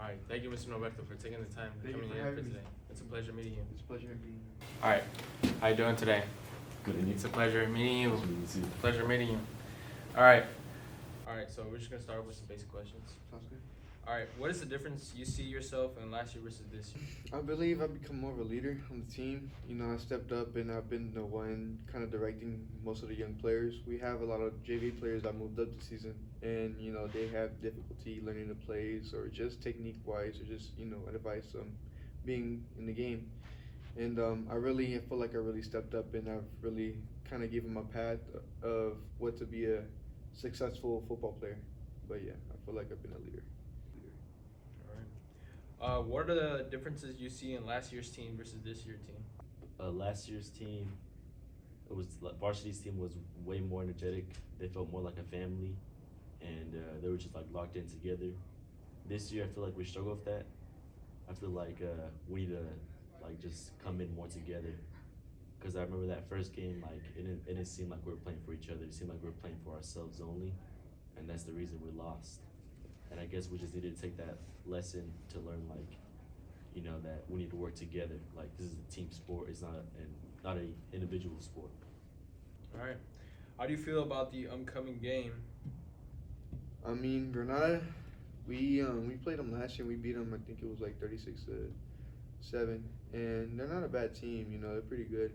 All right. Thank you, Mr. Norberto, for taking the time Thank you coming for in for having me. today. It's a pleasure meeting you. It's a pleasure being here. All right. How you doing today? Good evening. It's a pleasure meeting you. Pleasure meeting you. Pleasure meeting you. All right. All right. So we're just gonna start with some basic questions. Sounds good. All right. What is the difference you see yourself in last year versus this year? I believe I've become more of a leader on the team. You know, I stepped up and I've been the one kind of directing most of the young players. We have a lot of JV players that moved up this season, and you know they have difficulty learning the plays or just technique wise or just advice being in the game. And I feel like I really stepped up and I've really kind of given my path of what to be a successful football player. But yeah, I feel like I've been a leader. All right. What are the differences you see in last year's team versus this year's team? Last year's team, varsity's team was way more energetic. They felt more like a family, and they were just like locked in together. This year, I feel like we struggle with that. I feel like we need to like just come in more together. Cause I remember that first game, like it didn't seem like we were playing for each other. It seemed like we were playing for ourselves only, and that's the reason we lost. And I guess we just needed to take that lesson to learn, like, that we need to work together. Like this is a team sport. It's not a individual sport. All right. How do you feel about the upcoming game? I mean, Granada, we played them last year. We beat them. I think it was like 36-7, and they're not a bad team. You know, they're pretty good,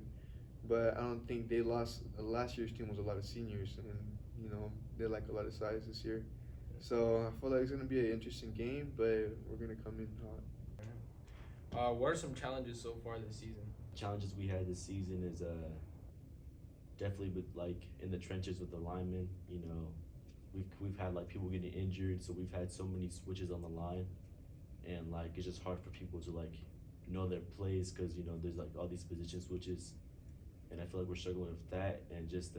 but I don't think they lost. Last year's team was a lot of seniors, and they lack a lot of size this year. So I feel like it's gonna be an interesting game, but we're gonna come in hot. What are some challenges so far this season? Challenges we had this season is definitely with like in the trenches with the linemen. We've had like people getting injured, so we've had so many switches on the line, and like it's just hard for people to like know their plays because there's like all these position switches, and I feel like we're struggling with that and just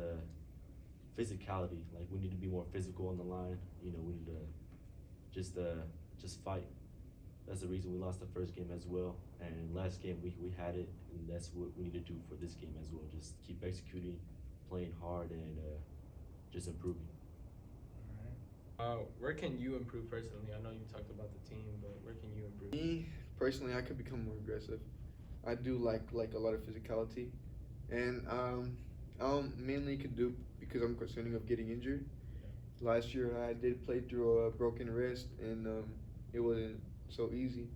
physicality. Like we need to be more physical on the line. We need to just fight. That's the reason we lost the first game as well. And last game we had it, and that's what we need to do for this game as well. Just keep executing, playing hard, and just improving. All right. Where can you improve personally? I know you talked about the team, but where can you improve? Me personally, I could become more aggressive. I do like a lot of physicality, and mainly could do because I'm concerning of getting injured. Last year I did play through a broken wrist, and it wasn't so easy,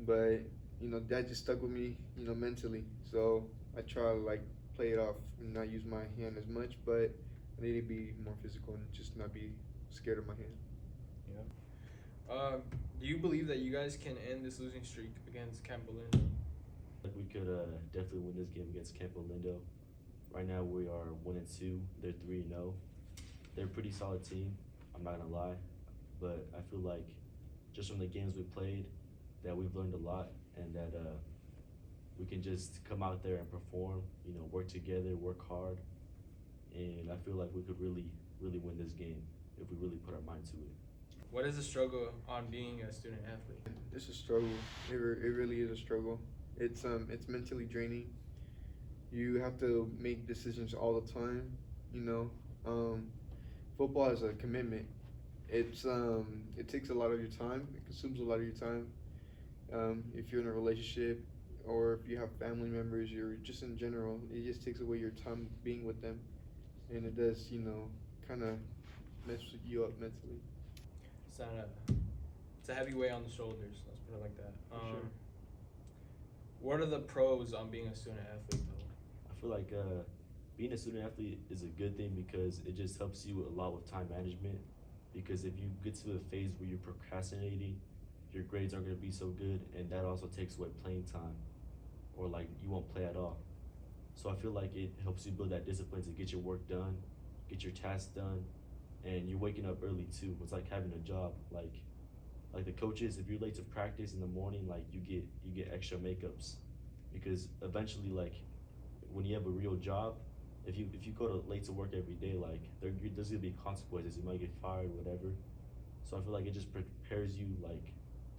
but that just stuck with me, mentally. So I try to like play it off and not use my hand as much, but I need to be more physical and just not be scared of my hand. Yeah. Do you believe that you guys can end this losing streak against Campo Lindo? Like we could definitely win this game against Campo Lindo. Right now we are 1-2. They're 3-0. They're a pretty solid team. I'm not gonna lie, but I feel like just from the games we played, that we've learned a lot, and that we can just come out there and perform. Work together, work hard, and I feel like we could really, really win this game if we really put our mind to it. What is the struggle on being a student athlete? It's a struggle. It really is a struggle. It's mentally draining. You have to make decisions all the time. Football is a commitment. It takes a lot of your time. It consumes a lot of your time. If you're in a relationship or if you have family members, you're just in general, it just takes away your time being with them, and it does kind of mess you up mentally. It's a heavy weight on the shoulders. Let's put it like that. For sure. What are the pros on being a student athlete, though? I feel like being a student athlete is a good thing because it just helps you a lot with time management. Because if you get to a phase where you're procrastinating, your grades aren't going to be so good, and that also takes away playing time, or like you won't play at all. So I feel like it helps you build that discipline to get your work done, get your tasks done, and you're waking up early too. It's like having a job. Like the coaches, if you're late to practice in the morning, like you get extra makeups, because eventually, like when you have a real job, if you go late to work every day, like there's gonna be consequences. You might get fired, whatever. So I feel like it just prepares you like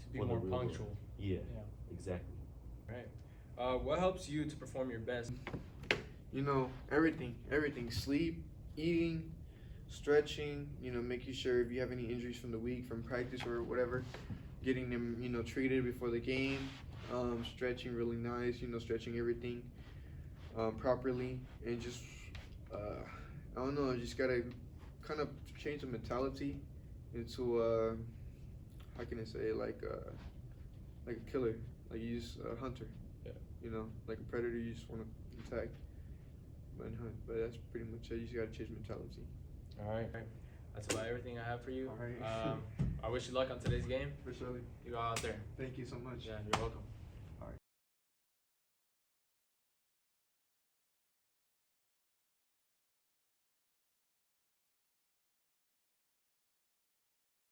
To be for the more real world. punctual. Yeah, exactly. Right. What helps you to perform your best? Everything. Sleep, eating, stretching. Making sure if you have any injuries from the week, from practice or whatever, getting them, you know, treated before the game, stretching really nice, you know, stretching everything properly, and just I don't know, just gotta kind of change the mentality into how can I say, like a killer, like you just a hunter. Yeah. You know, like a predator, you just want to attack and hunt. But that's pretty much it. You just gotta change mentality. All right. That's about everything I have for you. All right. I wish you luck on today's game. For sure. You go out there. Thank you so much. Yeah, you're welcome.